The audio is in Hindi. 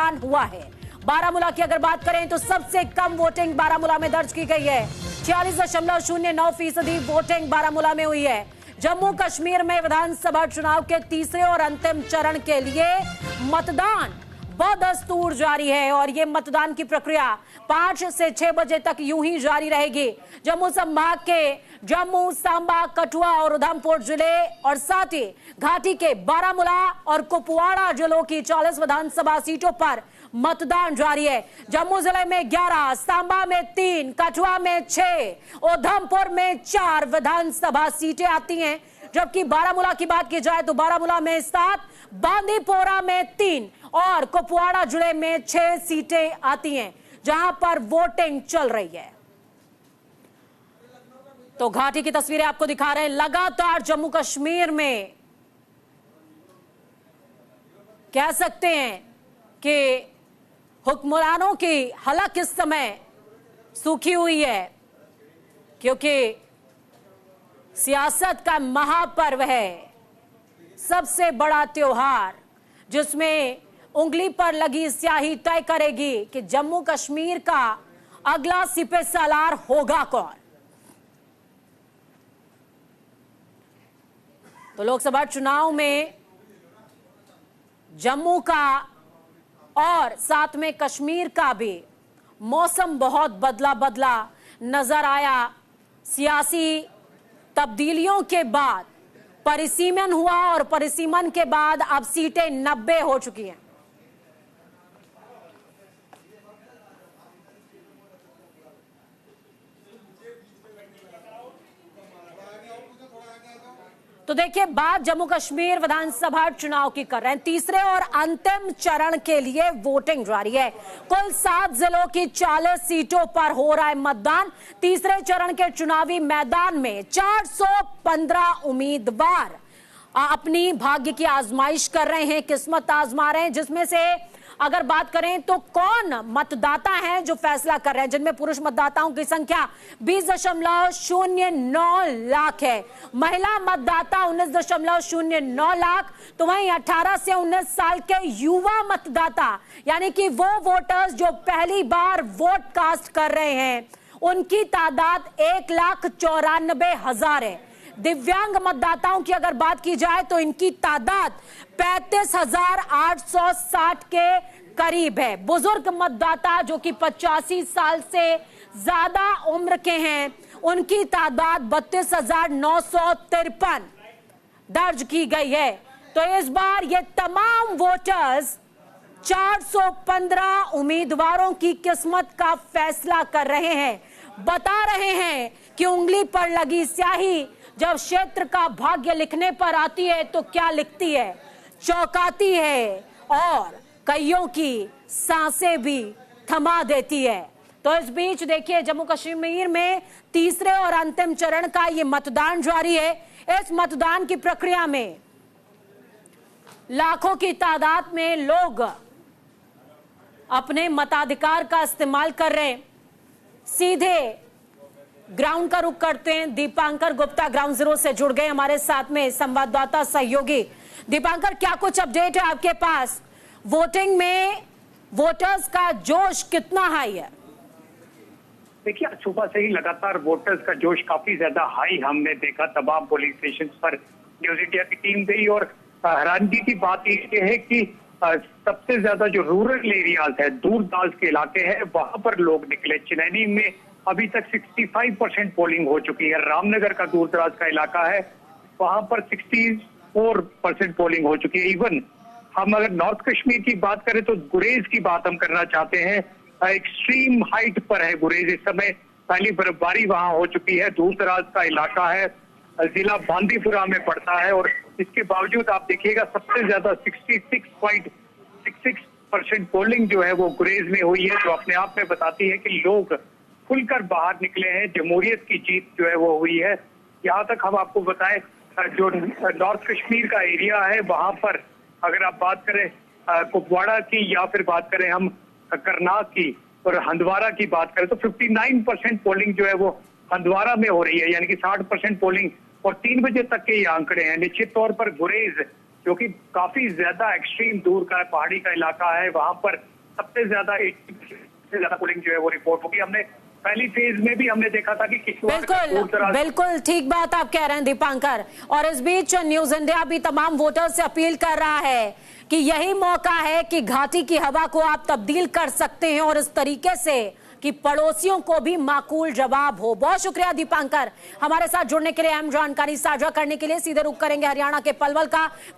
मतदान हुआ है। बारामूला की अगर बात करें तो सबसे कम वोटिंग बारामूला में दर्ज की गई है। 46.09% वोटिंग बारामूला में हुई है। जम्मू कश्मीर में विधानसभा चुनाव के तीसरे और अंतिम चरण के लिए मतदान बदस्तूर जारी है और ये मतदान की प्रक्रिया 5 से 6 बजे तक यूं ही जारी रहेगी। जम्मू संभाग के जम्मू, सांबा, कठुआ और उधमपुर जिले और साथ ही घाटी के बारामूला और कुपवाड़ा जिलों की 40 विधानसभा सीटों पर मतदान जारी है। जम्मू जिले में 11, सांबा में 3, कठुआ में 6, उधमपुर में 4 विधानसभा सीटें आती हैं, जबकि बारामूला की बात की जाए तो बारामूला में 7, बांदीपोरा में 3 और कुपवाड़ा जिले में 6 सीटें आती हैं जहां पर वोटिंग चल रही है। तो घाटी की तस्वीरें आपको दिखा रहे हैं। लगातार जम्मू कश्मीर में कह सकते हैं कि हुक्मरानों की हलक इस समय सूखी हुई है, क्योंकि सियासत का महापर्व है, सबसे बड़ा त्योहार जिसमें उंगली पर लगी स्याही तय करेगी कि जम्मू कश्मीर का अगला सिपह सालार होगा कौन। तो लोकसभा चुनाव में जम्मू का और साथ में कश्मीर का भी मौसम बहुत बदला नजर आया। सियासी तब्दीलियों के बाद परिसीमन हुआ और परिसीमन के बाद अब सीटें 90 हो चुकी हैं। तो देखिए, बात जम्मू कश्मीर विधानसभा चुनाव की कर रहे हैं। तीसरे और अंतिम चरण के लिए वोटिंग जारी है। कुल 7 जिलों की 40 सीटों पर हो रहा है मतदान। तीसरे चरण के चुनावी मैदान में 415 उम्मीदवार अपनी भाग्य की आजमाइश कर रहे हैं, किस्मत आजमा रहे हैं, जिसमें से अगर बात करें तो कौन मतदाता हैं जो फैसला कर रहे हैं, जिनमें पुरुष मतदाताओं की संख्या 20.09 लाख है, महिला मतदाता 19.09 लाख, तो वहीं 18 से 19 साल के युवा मतदाता यानी कि वो वोटर्स जो पहली बार वोट कास्ट कर रहे हैं, उनकी तादाद 1,94,000 है। दिव्यांग मतदाताओं की अगर बात की जाए तो इनकी तादाद 35,860 के करीब है। बुजुर्ग मतदाता जो कि 85 साल से ज्यादा उम्र के हैं, उनकी तादाद 32,953 दर्ज की गई है। तो इस बार ये तमाम वोटर्स 415 उम्मीदवारों की किस्मत का फैसला कर रहे हैं। बता रहे हैं कि उंगली पर लगी स्याही जब क्षेत्र का भाग्य लिखने पर आती है तो क्या लिखती है, चौंकाती है और कईयों की सांसें भी थमा देती है। तो इस बीच देखिए, जम्मू कश्मीर में तीसरे और अंतिम चरण का ये मतदान जारी है। इस मतदान की प्रक्रिया में लाखों की तादाद में लोग अपने मताधिकार का इस्तेमाल कर रहे हैं। सीधे ग्राउंड का रुख करते हैं। दीपांकर गुप्ता ग्राउंड जीरो से जुड़ गए हमारे साथ में, संवाददाता सहयोगी। दीपांकर, क्या कुछ अपडेट है आपके पास? वोटिंग में वोटर्स का जोश कितना हाई है? देखिए, सुबह से ही लगातार वोटर्स का जोश काफी ज्यादा हाई हमने देखा। तमाम पोलिंग स्टेशन पर न्यूज इंडिया की टीम गई और हैरानगी की बात ये है कि सबसे ज्यादा जो रूरल एरियाज है, दूर दराज के इलाके हैं, वहां पर लोग निकले। चिनैनी में अभी तक 65% पोलिंग हो चुकी है। रामनगर का दूर दराज का इलाका है, वहां पर 64% पोलिंग हो चुकी है। इवन हम अगर नॉर्थ कश्मीर की बात करें तो गुरेज की बात हम करना चाहते हैं। एक्सट्रीम हाइट पर है गुरेज इस समय, पहली बर्फबारी वहां हो चुकी है। दूर दराज का इलाका है, जिला बांदीपुरा में पड़ता है और इसके बावजूद आप देखिएगा सबसे ज्यादा 66.66% पोलिंग जो है वो गुरेज में हुई है, जो अपने आप में बताती है कि लोग खुलकर बाहर निकले हैं। जमहूरियत की जीत जो है वो हुई है। यहाँ तक हम आपको बताएं, जो नॉर्थ कश्मीर का एरिया है वहां पर अगर आप बात करें कुपवाड़ा की या फिर बात करें हम करनाल की और हंदवाड़ा की बात करें तो 59% पोलिंग जो है वो हंदवाड़ा में हो रही है, यानी कि 60% पोलिंग और 3 बजे तक के ये आंकड़े हैं। निश्चित तौर पर गुरेज जो कि काफी ज्यादा एक्सट्रीम दूर का पहाड़ी का इलाका है, वहां पर सबसे ज्यादा 80% से ज्यादा पोलिंग जो है वो रिपोर्ट होगी। हमने पहली फेज में भी हमने देखा था कि बिल्कुल बिल्कुल ठीक बात आप कह रहे हैं दीपांकर। और इस बीच न्यूज इंडिया भी तमाम वोटर्स से अपील कर रहा है कि यही मौका है कि घाटी की हवा को आप तब्दील कर सकते हैं और इस तरीके से कि पड़ोसियों को भी माकूल जवाब हो। बहुत शुक्रिया दीपांकर, हमारे साथ जुड़ने के लिए, अहम जानकारी साझा करने के लिए। सीधे रुख करेंगे हरियाणा के पलवल का।